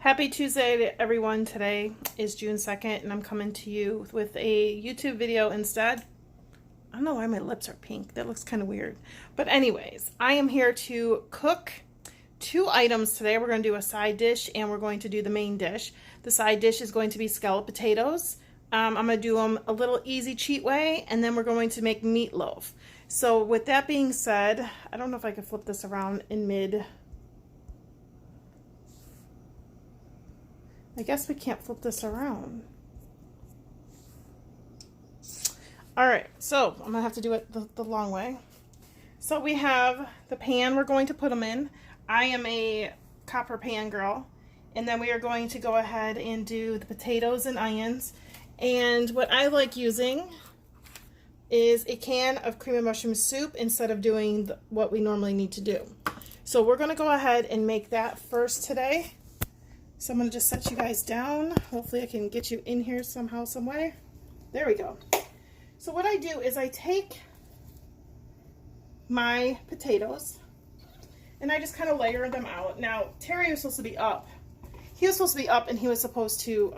Happy Tuesday to everyone. Today is June 2nd and I'm coming to you with a YouTube video instead. I don't know why my lips are pink. That looks kind of weird. But anyways, I am here to cook two items today. We're going to do a side dish and we're going to do the main dish. The side dish is going to be scalloped potatoes. I'm going to do them a little easy cheat way, and then we're going to make meatloaf. So with that being said, I don't know if I can flip this around in mid. I guess we can't flip this around. All right, so I'm gonna have to do it the long way. So we have the pan we're going to put them in. I am a copper pan girl. And then we are going to go ahead and do the potatoes and onions. And what I like using is a can of cream of mushroom soup instead of doing what we normally need to do. So we're gonna go ahead and make that first today. So I'm going to just set you guys down. Hopefully I can get you in here somehow, some way. There we go. So what I do is I take my potatoes and I just kind of layer them out. Now, Terry was supposed to be up. He was supposed to be up and he was supposed to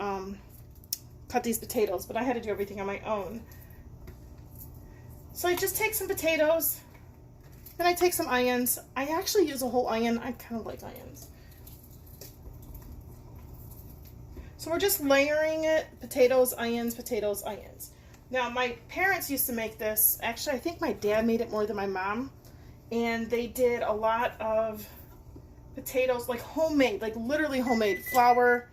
cut these potatoes, but I had to do everything on my own. So I just take some potatoes, then I take some onions. I actually use a whole onion. I kind of like onions. So we're just layering it, potatoes, onions, potatoes, onions. Now my parents used to make this, actually I think my dad made it more than my mom, and they did a lot of potatoes, like homemade, like literally homemade, flour,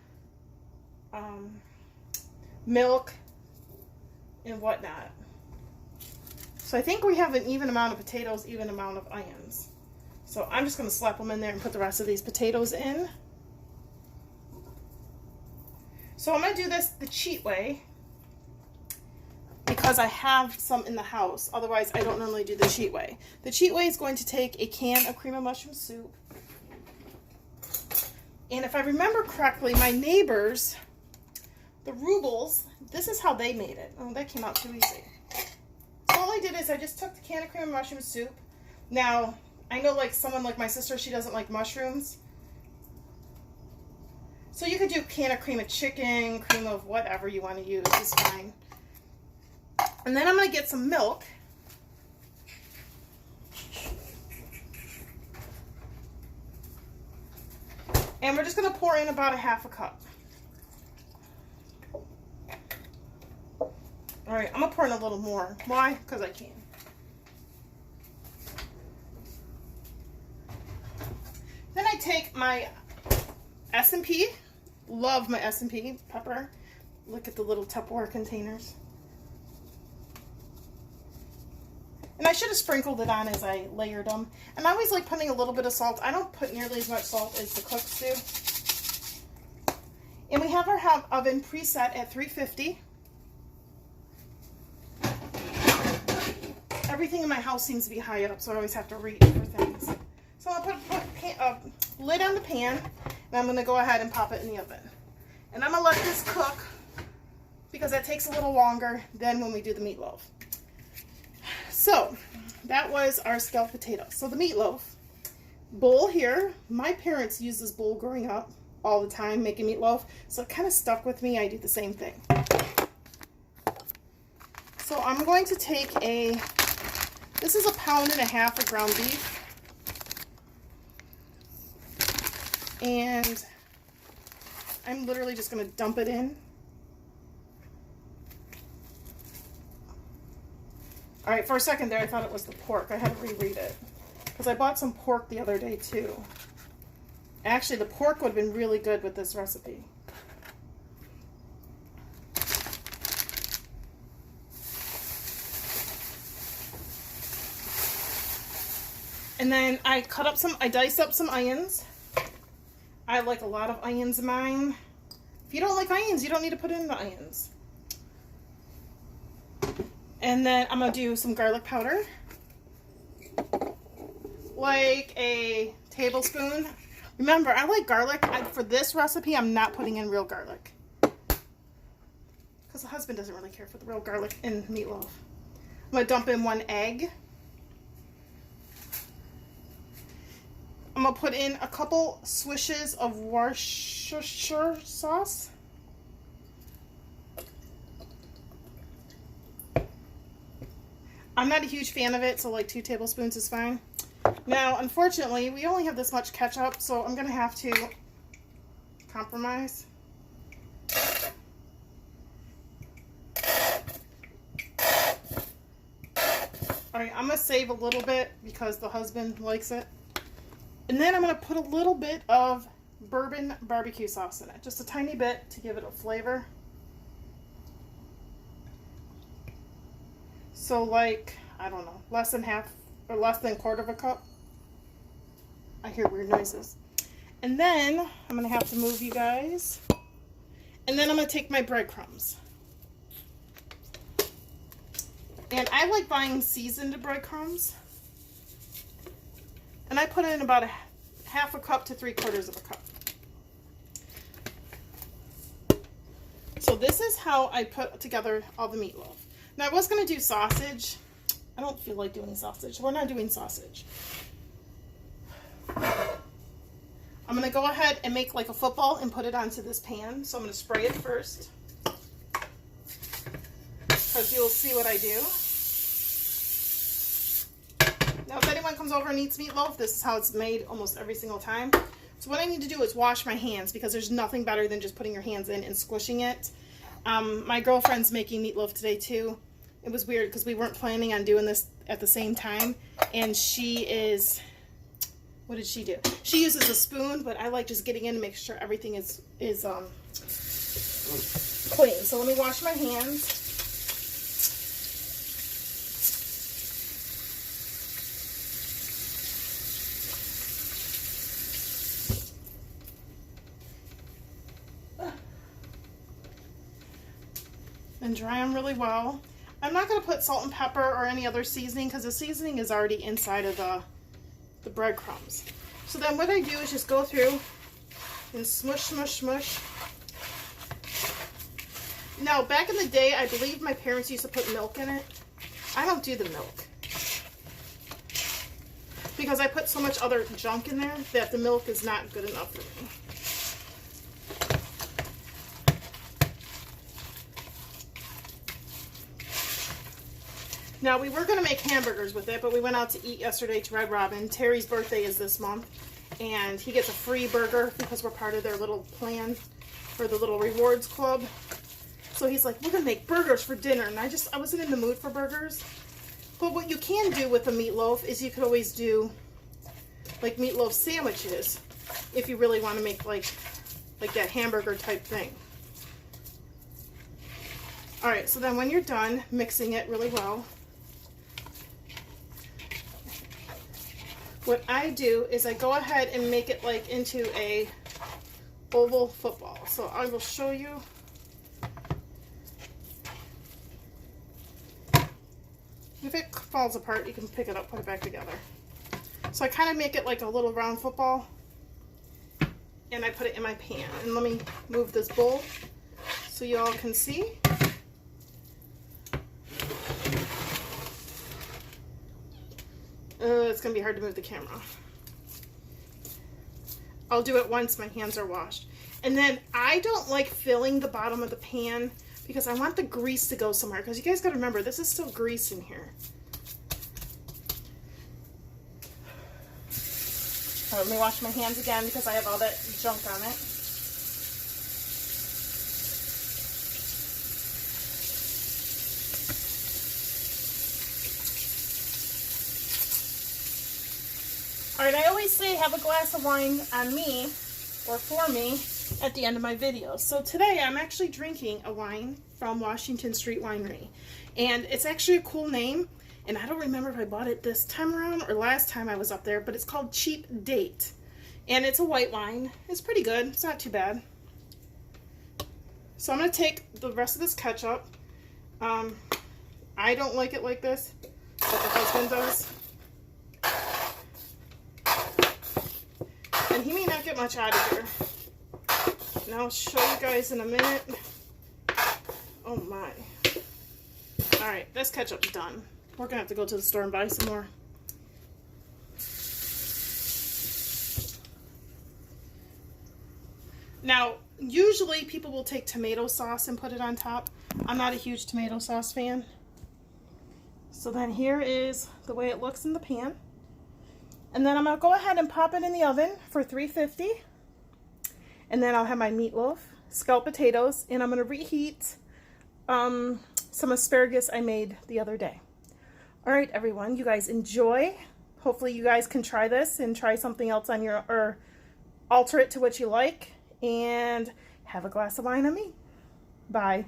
milk, and whatnot. So I think we have an even amount of potatoes, even amount of onions. So I'm just going to slap them in there and put the rest of these potatoes in. So I'm going to do this the cheat way because I have some in the house. Otherwise, I don't normally do the cheat way. The cheat way is going to take a can of cream of mushroom soup. And if I remember correctly, my neighbors, the Rubles, this is how they made it. Oh, that came out too easy. So all I did is I just took the can of cream of mushroom soup. Now, I know like someone like my sister, she doesn't like mushrooms. So you could do a can of cream of chicken, cream of whatever you want to use, is fine. And then I'm going to get some milk. And we're just going to pour in about a half a cup. Alright, I'm going to pour in a little more. Why? Because I can. Then I take my S&P. Love my S&P pepper. Look at the little Tupperware containers. And I should have sprinkled it on as I layered them. And I always like putting a little bit of salt. I don't put nearly as much salt as the cooks do. And we have our oven preset at 350. Everything in my house seems to be high up, so I always have to reach for things. So I'm going to put a lid on the pan. And I'm going to go ahead and pop it in the oven. And I'm going to let this cook because that takes a little longer than when we do the meatloaf. So that was our scalloped potatoes. So the meatloaf bowl here, my parents used this bowl growing up all the time making meatloaf. So it kind of stuck with me. I do the same thing. So I'm going to take this is 1.5 pounds of ground beef. And I'm literally just going to dump it in. Alright, for a second there I thought it was the pork. I had to reread it. Because I bought some pork the other day too. Actually, the pork would have been really good with this recipe. And then I diced up some onions. I like a lot of onions in mine. If you don't like onions, you don't need to put in the onions. And then I'm going to do some garlic powder. Like a tablespoon. Remember, I like garlic. For this recipe, I'm not putting in real garlic. Because the husband doesn't really care for the real garlic in meatloaf. I'm going to dump in 1 egg. I'm going to put in a couple swishes of Worcestershire sauce. I'm not a huge fan of it, so like 2 tablespoons is fine. Now, unfortunately, we only have this much ketchup, so I'm going to have to compromise. Alright, I'm going to save a little bit because the husband likes it. And then I'm going to put a little bit of bourbon barbecue sauce in it. Just a tiny bit to give it a flavor. So like, I don't know, less than half or less than a quarter of a cup. I hear weird noises. And then I'm going to have to move you guys. And then I'm going to take my breadcrumbs. And I like buying seasoned breadcrumbs. And I put in about a half a cup to 3/4 of a cup. So this is how I put together all the meatloaf. Now I was going to do sausage. I don't feel like doing sausage. We're not doing sausage. I'm going to go ahead and make like a football and put it onto this pan. So I'm going to spray it first. Because you'll see what I do. Now if anyone comes over and eats meatloaf, this is how it's made almost every single time. So what I need to do is wash my hands because there's nothing better than just putting your hands in and squishing it. My girlfriend's making meatloaf today too. It was weird because we weren't planning on doing this at the same time. And she is, what did she do? She uses a spoon, but I like just getting in and making sure everything is clean. So let me wash my hands. And dry them really well. I'm not going to put salt and pepper or any other seasoning because the seasoning is already inside of the breadcrumbs. So then what I do is just go through and smush, smush, smush. Now, back in the day, I believe my parents used to put milk in it. I don't do the milk because I put so much other junk in there that the milk is not good enough for me. Now, we were going to make hamburgers with it, but we went out to eat yesterday to Red Robin. Terry's birthday is this month, and he gets a free burger because we're part of their little plan for the little rewards club. So he's like, we're going to make burgers for dinner, and I wasn't in the mood for burgers. But what you can do with a meatloaf is you could always do, like, meatloaf sandwiches if you really want to make, like that hamburger type thing. All right, so then when you're done mixing it really well, what I do is I go ahead and make it like into a oval football. So I will show you. If it falls apart, you can pick it up, put it back together. So I kind of make it like a little round football, and I put it in my pan. And let me move this bowl so you all can see. It's going to be hard to move the camera. I'll do it once my hands are washed. And then I don't like filling the bottom of the pan because I want the grease to go somewhere. Because you guys got to remember, this is still grease in here. Let me wash my hands again because I have all that junk on it. Alright, I always say have a glass of wine on me, or for me, at the end of my videos. So today I'm actually drinking a wine from Washington Street Winery. And it's actually a cool name, and I don't remember if I bought it this time around or last time I was up there, but it's called Cheap Date. And it's a white wine. It's pretty good. It's not too bad. So I'm going to take the rest of this ketchup. I don't like it like this, but the husband does. And he may not get much out of here. And I'll show you guys in a minute. Oh my. Alright, this ketchup's done. We're going to have to go to the store and buy some more. Now, usually people will take tomato sauce and put it on top. I'm not a huge tomato sauce fan. So then here is the way it looks in the pan. And then I'm going to go ahead and pop it in the oven for 350. And then I'll have my meatloaf, scalloped potatoes, and I'm going to reheat some asparagus I made the other day. All right, everyone, you guys enjoy. Hopefully you guys can try this and try something else on your, or alter it to what you like. And have a glass of wine on me. Bye.